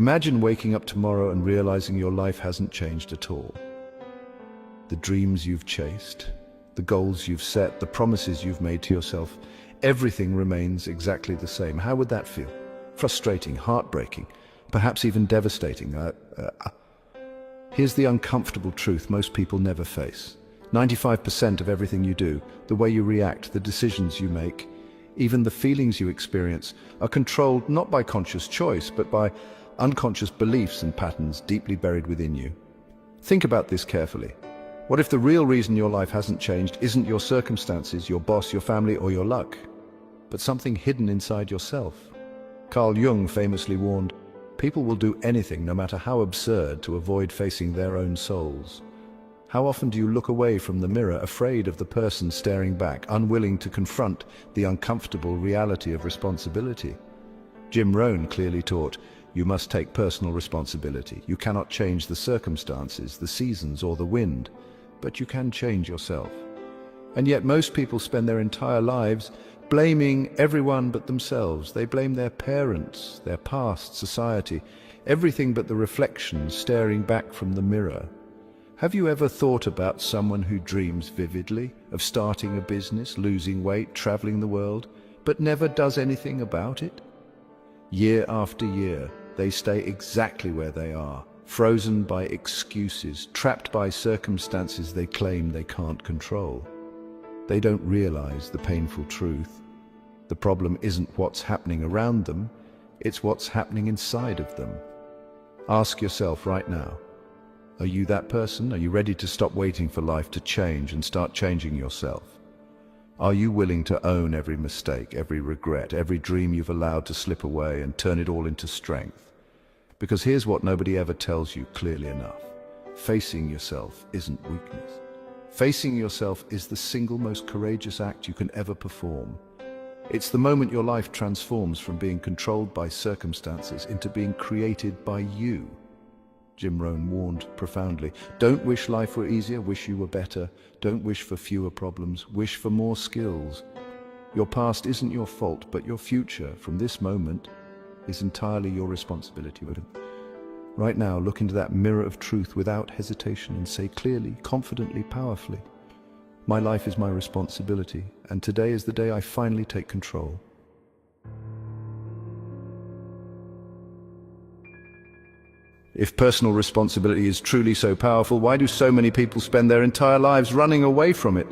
Imagine waking up tomorrow and realizing your life hasn't changed at all. The dreams you've chased, the goals you've set, the promises you've made to yourself, everything remains exactly the same. How would that feel? Frustrating, heartbreaking, perhaps even devastating. Here's the uncomfortable truth most people never face. 95% of everything you do, the way you react, the decisions you make, even the feelings you experience, are controlled not by conscious choice, but by unconscious beliefs and patterns deeply buried within you. Think about this carefully. What if the real reason your life hasn't changed isn't your circumstances, your boss, your family, or your luck, but something hidden inside yourself? Carl Jung famously warned, "People will do anything, no matter how absurd, to avoid facing their own souls." How often do you look away from the mirror, afraid of the person staring back, unwilling to confront the uncomfortable reality of responsibility? Jim Rohn clearly taught, you must take personal responsibility. You cannot change the circumstances, the seasons, or the wind, but you can change yourself. And yet most people spend their entire lives blaming everyone but themselves. They blame their parents, their past, society, everything but the reflection staring back from the mirror. Have you ever thought about someone who dreams vividly of starting a business, losing weight, traveling the world, but never does anything about it? Year after year, they stay exactly where they are, frozen by excuses, trapped by circumstances they claim they can't control. They don't realize the painful truth. The problem isn't what's happening around them, it's what's happening inside of them. Ask yourself right now, are you that person? Are you ready to stop waiting for life to change and start changing yourself? Are you willing to own every mistake, every regret, every dream you've allowed to slip away and turn it all into strength? Because here's what nobody ever tells you clearly enough. Facing yourself isn't weakness. Facing yourself is the single most courageous act you can ever perform. It's the moment your life transforms from being controlled by circumstances into being created by you. Jim Rohn warned profoundly, don't wish life were easier, wish you were better. Don't wish for fewer problems, wish for more skills. Your past isn't your fault, but your future, from this moment, is entirely your responsibility. Right now, look into that mirror of truth without hesitation and say clearly, confidently, powerfully, my life is my responsibility, and today is the day I finally take control. If personal responsibility is truly so powerful, why do so many people spend their entire lives running away from it?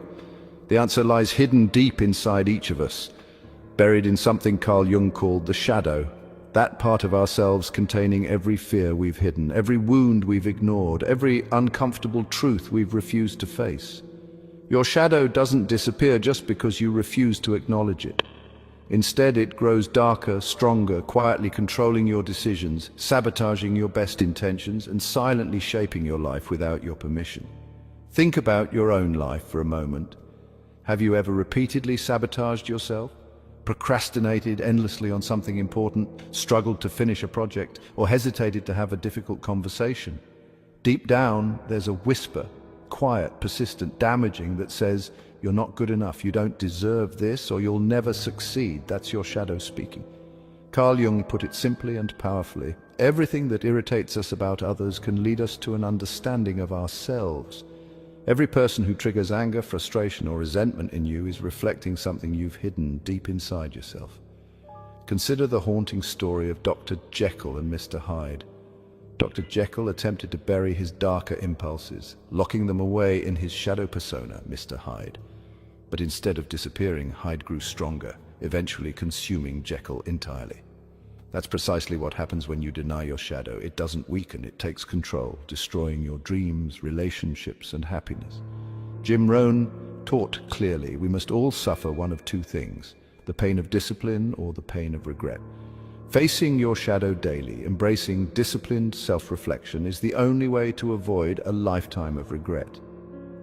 The answer lies hidden deep inside each of us, buried in something Carl Jung called the shadow, that part of ourselves containing every fear we've hidden, every wound we've ignored, every uncomfortable truth we've refused to face. Your shadow doesn't disappear just because you refuse to acknowledge it. Instead, it grows darker, stronger, quietly controlling your decisions, sabotaging your best intentions, and silently shaping your life without your permission. Think about your own life for a moment. Have you ever repeatedly sabotaged yourself? Procrastinated endlessly on something important, struggled to finish a project, or hesitated to have a difficult conversation? Deep down, there's a whisper, quiet, persistent, damaging, that says, you're not good enough, you don't deserve this, or you'll never succeed. That's your shadow speaking. Carl Jung put it simply and powerfully. Everything that irritates us about others can lead us to an understanding of ourselves. Every person who triggers anger, frustration, or resentment in you is reflecting something you've hidden deep inside yourself. Consider the haunting story of Dr. Jekyll and Mr. Hyde. Dr. Jekyll attempted to bury his darker impulses, locking them away in his shadow persona, Mr. Hyde. But instead of disappearing, Hyde grew stronger, eventually consuming Jekyll entirely. That's precisely what happens when you deny your shadow. It doesn't weaken, it takes control, destroying your dreams, relationships, and happiness. Jim Rohn taught clearly we must all suffer one of two things, the pain of discipline or the pain of regret. Facing your shadow daily, embracing disciplined self-reflection is the only way to avoid a lifetime of regret.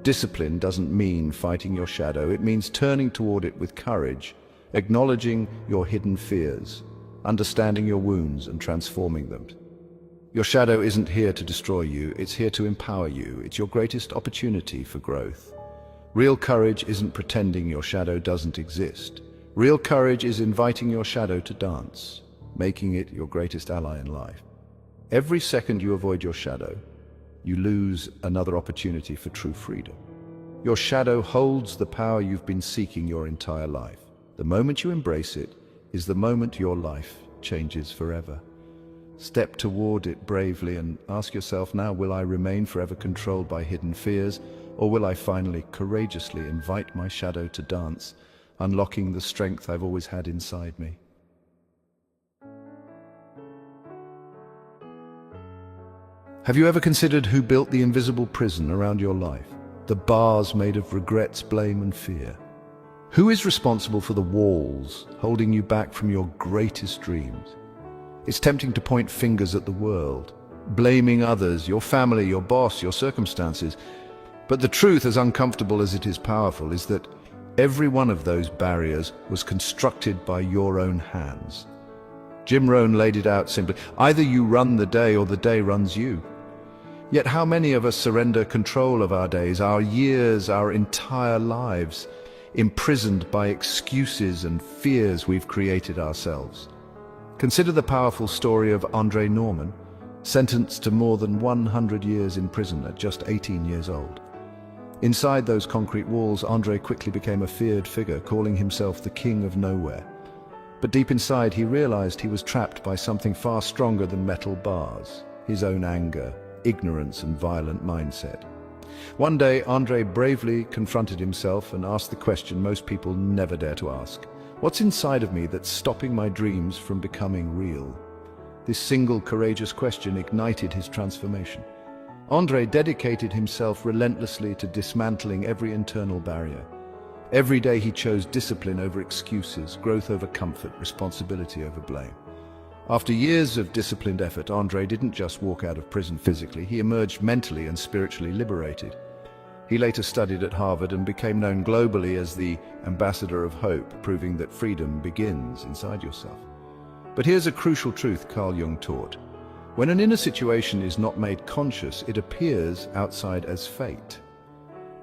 Discipline doesn't mean fighting your shadow, it means turning toward it with courage, acknowledging your hidden fears, understanding your wounds and transforming them. Your shadow isn't here to destroy you, it's here to empower you. It's your greatest opportunity for growth. Real courage isn't pretending your shadow doesn't exist. Real courage is inviting your shadow to dance, making it your greatest ally in life. Every second you avoid your shadow, you lose another opportunity for true freedom. Your shadow holds the power you've been seeking your entire life. The moment you embrace it is the moment your life changes forever. Step toward it bravely and ask yourself now, will I remain forever controlled by hidden fears, or will I finally courageously invite my shadow to dance, unlocking the strength I've always had inside me? Have you ever considered who built the invisible prison around your life? The bars made of regrets, blame, and fear. Who is responsible for the walls holding you back from your greatest dreams? It's tempting to point fingers at the world, blaming others, your family, your boss, your circumstances. But the truth, as uncomfortable as it is powerful, is that every one of those barriers was constructed by your own hands. Jim Rohn laid it out simply: either you run the day or the day runs you. Yet how many of us surrender control of our days, our years, our entire lives, imprisoned by excuses and fears we've created ourselves? Consider the powerful story of Andre Norman, sentenced to more than 100 years in prison at just 18 years old. Inside those concrete walls, Andre quickly became a feared figure, calling himself the king of nowhere. But deep inside, he realized he was trapped by something far stronger than metal bars: his own anger, ignorance, and violent mindset. One day, Andre bravely confronted himself and asked the question most people never dare to ask: what's inside of me that's stopping my dreams from becoming real? This single courageous question ignited his transformation. Andre dedicated himself relentlessly to dismantling every internal barrier. Every day he chose discipline over excuses, growth over comfort, responsibility over blame. After years of disciplined effort, Andre didn't just walk out of prison physically, he emerged mentally and spiritually liberated. He later studied at Harvard and became known globally as the ambassador of hope, proving that freedom begins inside yourself. But here's a crucial truth Carl Jung taught: when an inner situation is not made conscious, it appears outside as fate.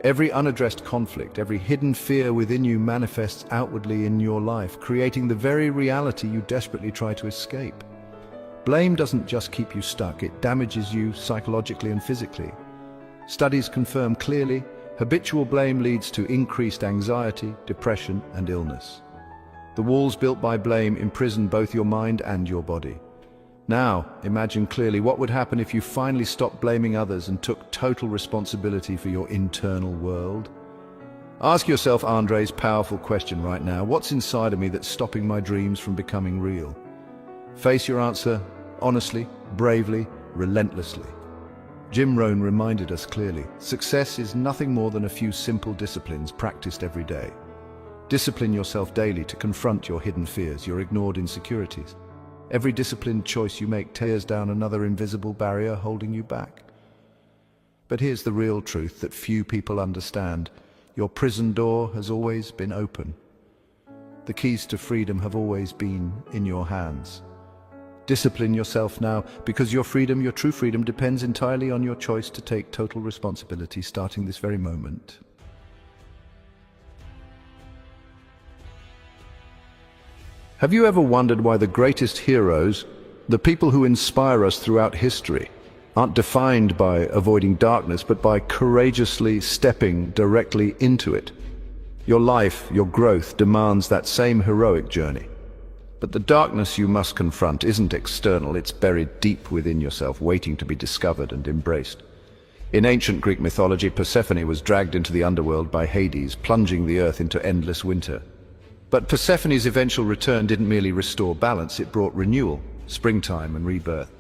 Every unaddressed conflict, every hidden fear within you manifests outwardly in your life, creating the very reality you desperately try to escape. Blame doesn't just keep you stuck, it damages you psychologically and physically. Studies confirm clearly, habitual blame leads to increased anxiety, depression, and illness. The walls built by blame imprison both your mind and your body. Now, imagine clearly what would happen if you finally stopped blaming others and took total responsibility for your internal world. Ask yourself Andre's powerful question right now: what's inside of me that's stopping my dreams from becoming real? Face your answer honestly, bravely, relentlessly. Jim Rohn reminded us clearly: success is nothing more than a few simple disciplines practiced every day. Discipline yourself daily to confront your hidden fears, your ignored insecurities. Every disciplined choice you make tears down another invisible barrier holding you back. But here's the real truth that few people understand: your prison door has always been open. The keys to freedom have always been in your hands. Discipline yourself now, because your freedom, your true freedom, depends entirely on your choice to take total responsibility starting this very moment. Have you ever wondered why the greatest heroes, the people who inspire us throughout history, aren't defined by avoiding darkness, but by courageously stepping directly into it? Your life, your growth, demands that same heroic journey. But the darkness you must confront isn't external, it's buried deep within yourself, waiting to be discovered and embraced. In ancient Greek mythology, Persephone was dragged into the underworld by Hades, plunging the earth into endless winter. But Persephone's eventual return didn't merely restore balance, it brought renewal, springtime, and rebirth.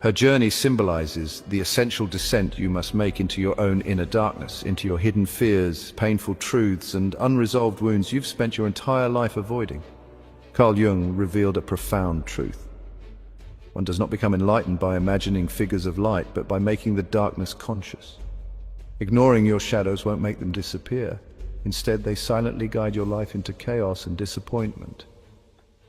Her journey symbolizes the essential descent you must make into your own inner darkness, into your hidden fears, painful truths, and unresolved wounds you've spent your entire life avoiding. Carl Jung revealed a profound truth. One does not become enlightened by imagining figures of light, but by making the darkness conscious. Ignoring your shadows won't make them disappear. Instead, they silently guide your life into chaos and disappointment.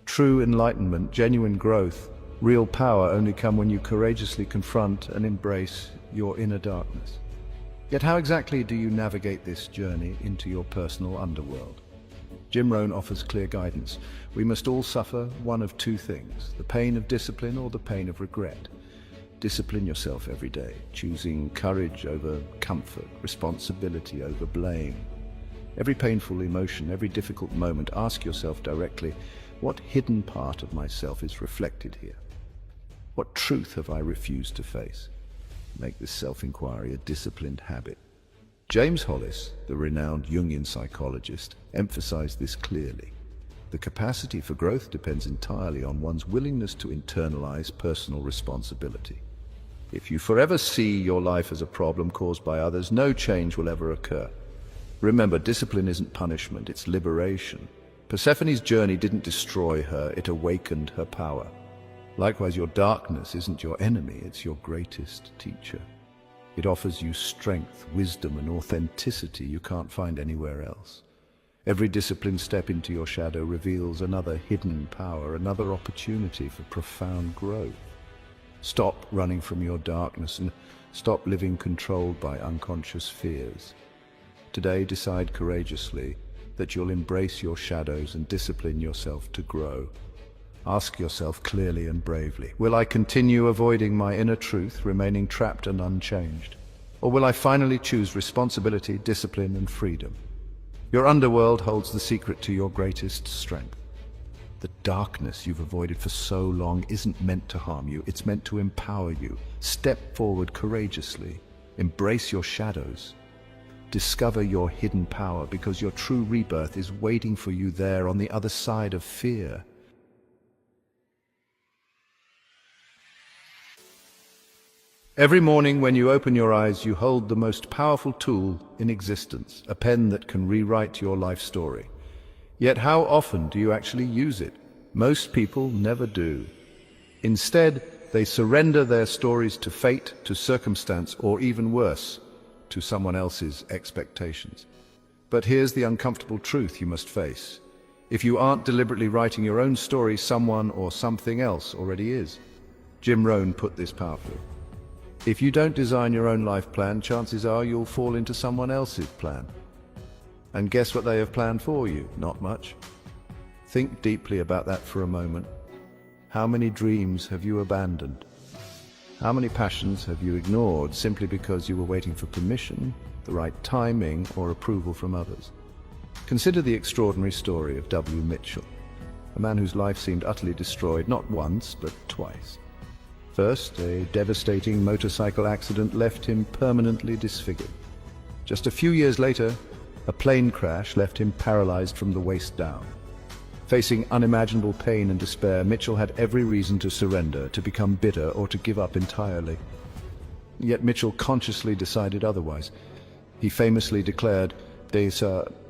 True enlightenment, genuine growth, real power only come when you courageously confront and embrace your inner darkness. Yet how exactly do you navigate this journey into your personal underworld? Jim Rohn offers clear guidance. We must all suffer one of two things: the pain of discipline or the pain of regret. Discipline yourself every day, choosing courage over comfort, responsibility over blame. Every painful emotion, every difficult moment, ask yourself directly, what hidden part of myself is reflected here? What truth have I refused to face? Make this self-inquiry a disciplined habit. James Hollis, the renowned Jungian psychologist, emphasized this clearly. The capacity for growth depends entirely on one's willingness to internalize personal responsibility. If you forever see your life as a problem caused by others, no change will ever occur. Remember, discipline isn't punishment, it's liberation. Persephone's journey didn't destroy her, it awakened her power. Likewise, your darkness isn't your enemy, it's your greatest teacher. It offers you strength, wisdom, and authenticity you can't find anywhere else. Every disciplined step into your shadow reveals another hidden power, another opportunity for profound growth. Stop running from your darkness and stop living controlled by unconscious fears. Today, decide courageously that you'll embrace your shadows and discipline yourself to grow. Ask yourself clearly and bravely, will I continue avoiding my inner truth, remaining trapped and unchanged? Or will I finally choose responsibility, discipline, and freedom? Your underworld holds the secret to your greatest strength. The darkness you've avoided for so long isn't meant to harm you, it's meant to empower you. Step forward courageously. Embrace your shadows. Discover your hidden power, because your true rebirth is waiting for you there on the other side of fear. Every morning when you open your eyes, you hold the most powerful tool in existence, a pen that can rewrite your life story. Yet how often do you actually use it? Most people never do. Instead, they surrender their stories to fate, to circumstance, or even worse, to someone else's expectations. But here's the uncomfortable truth you must face. If you aren't deliberately writing your own story, someone or something else already is. Jim Rohn put this powerfully. If you don't design your own life plan, chances are you'll fall into someone else's plan. And guess what they have planned for you? Not much. Think deeply about that for a moment. How many dreams have you abandoned? How many passions have you ignored simply because you were waiting for permission, the right timing, or approval from others? Consider the extraordinary story of W. Mitchell, a man whose life seemed utterly destroyed not once, but twice. First, a devastating motorcycle accident left him permanently disfigured. Just a few years later, a plane crash left him paralyzed from the waist down. Facing unimaginable pain and despair, Mitchell had every reason to surrender, to become bitter, or to give up entirely. Yet Mitchell consciously decided otherwise. He famously declared,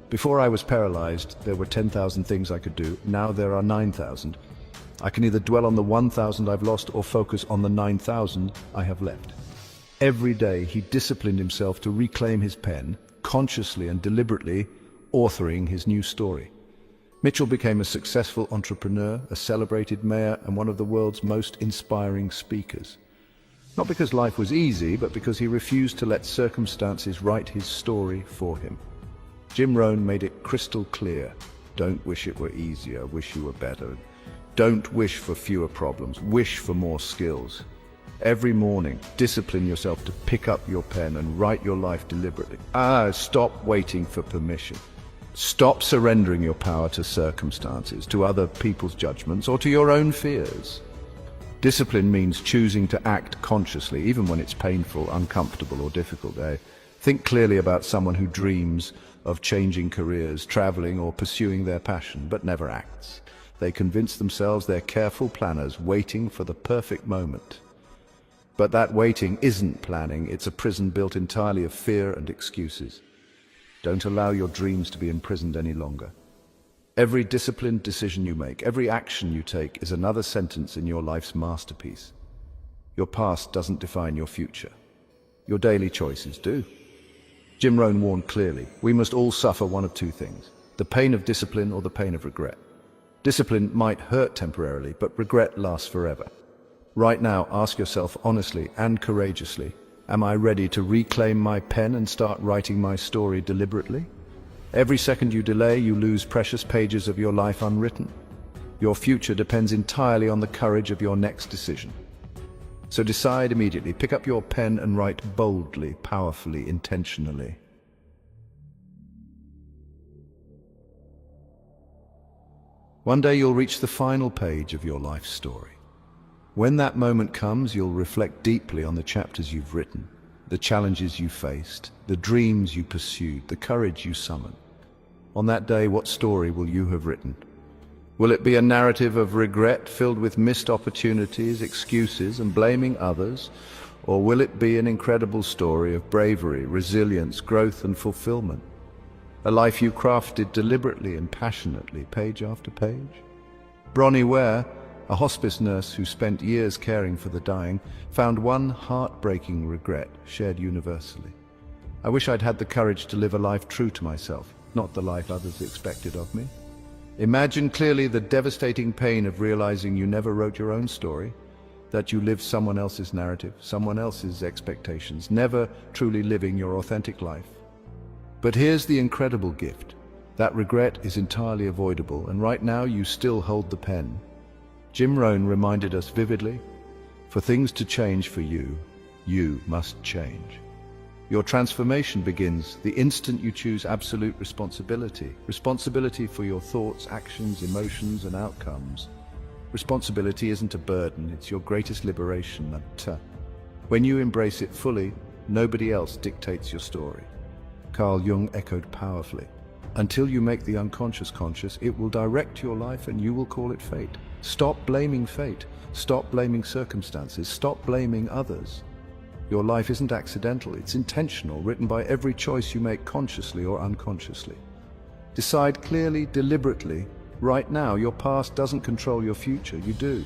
before I was paralyzed, there were 10,000 things I could do. Now there are 9,000. I can either dwell on the 1,000 I've lost or focus on the 9,000 I have left. Every day he disciplined himself to reclaim his pen, consciously and deliberately authoring his new story. Mitchell became a successful entrepreneur, a celebrated mayor, and one of the world's most inspiring speakers. Not because life was easy, but because he refused to let circumstances write his story for him. Jim Rohn made it crystal clear. Don't wish it were easier, wish you were better. Don't wish for fewer problems, wish for more skills. Every morning, discipline yourself to pick up your pen and write your life deliberately. Stop waiting for permission. Stop surrendering your power to circumstances, to other people's judgments, or to your own fears. Discipline means choosing to act consciously, even when it's painful, uncomfortable, or difficult. Think clearly about someone who dreams of changing careers, traveling, or pursuing their passion, but never acts. They convince themselves they're careful planners, waiting for the perfect moment. But that waiting isn't planning, it's a prison built entirely of fear and excuses. Don't allow your dreams to be imprisoned any longer. Every disciplined decision you make, every action you take is another sentence in your life's masterpiece. Your past doesn't define your future. Your daily choices do. Jim Rohn warned clearly, we must all suffer one of two things, the pain of discipline or the pain of regret. Discipline might hurt temporarily, but regret lasts forever. Right now, ask yourself honestly and courageously, am I ready to reclaim my pen and start writing my story deliberately? Every second you delay, you lose precious pages of your life unwritten. Your future depends entirely on the courage of your next decision. So decide immediately. Pick up your pen and write boldly, powerfully, intentionally. One day you'll reach the final page of your life story. When that moment comes, you'll reflect deeply on the chapters you've written, the challenges you faced, the dreams you pursued, the courage you summoned. On that day, what story will you have written? Will it be a narrative of regret filled with missed opportunities, excuses, and blaming others? Or will it be an incredible story of bravery, resilience, growth, and fulfillment? A life you crafted deliberately and passionately, page after page? Bronnie Ware, a hospice nurse who spent years caring for the dying, found one heartbreaking regret shared universally. I wish I'd had the courage to live a life true to myself, not the life others expected of me. Imagine clearly the devastating pain of realizing you never wrote your own story, that you lived someone else's narrative, someone else's expectations, never truly living your authentic life. But here's the incredible gift. That regret is entirely avoidable, and right now you still hold the pen. Jim Rohn reminded us vividly, for things to change for you, you must change. Your transformation begins the instant you choose absolute responsibility. Responsibility for your thoughts, actions, emotions, and outcomes. Responsibility isn't a burden, it's your greatest liberation. When you embrace it fully, nobody else dictates your story. Carl Jung echoed powerfully. Until you make the unconscious conscious, it will direct your life and you will call it fate. Stop blaming fate. Stop blaming circumstances. Stop blaming others. Your life isn't accidental, it's intentional, written by every choice you make consciously or unconsciously. Decide clearly, deliberately. Right now, your past doesn't control your future, you do.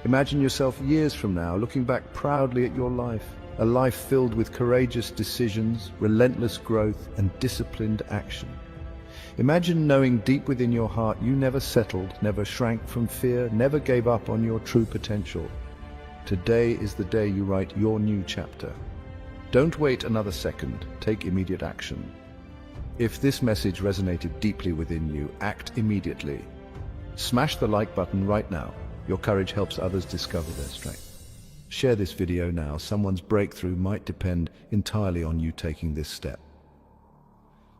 Imagine yourself years from now, looking back proudly at your life, a life filled with courageous decisions, relentless growth, and disciplined action. Imagine knowing deep within your heart you never settled, never shrank from fear, never gave up on your true potential. Today is the day you write your new chapter. Don't wait another second, take immediate action. If this message resonated deeply within you, act immediately. Smash the like button right now. Your courage helps others discover their strength. Share this video now. Someone's breakthrough might depend entirely on you taking this step.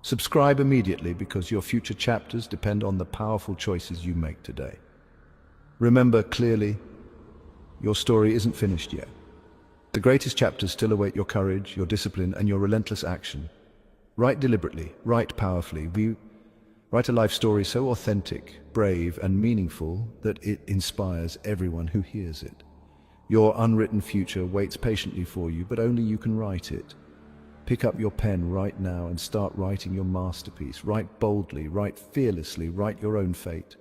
Subscribe immediately because your future chapters depend on the powerful choices you make today. Remember clearly, your story isn't finished yet. The greatest chapters still await your courage, your discipline, and your relentless action. Write deliberately, write powerfully. Write a life story so authentic, brave, and meaningful that it inspires everyone who hears it. Your unwritten future waits patiently for you, but only you can write it. Pick up your pen right now and start writing your masterpiece. Write boldly, write fearlessly, write your own fate.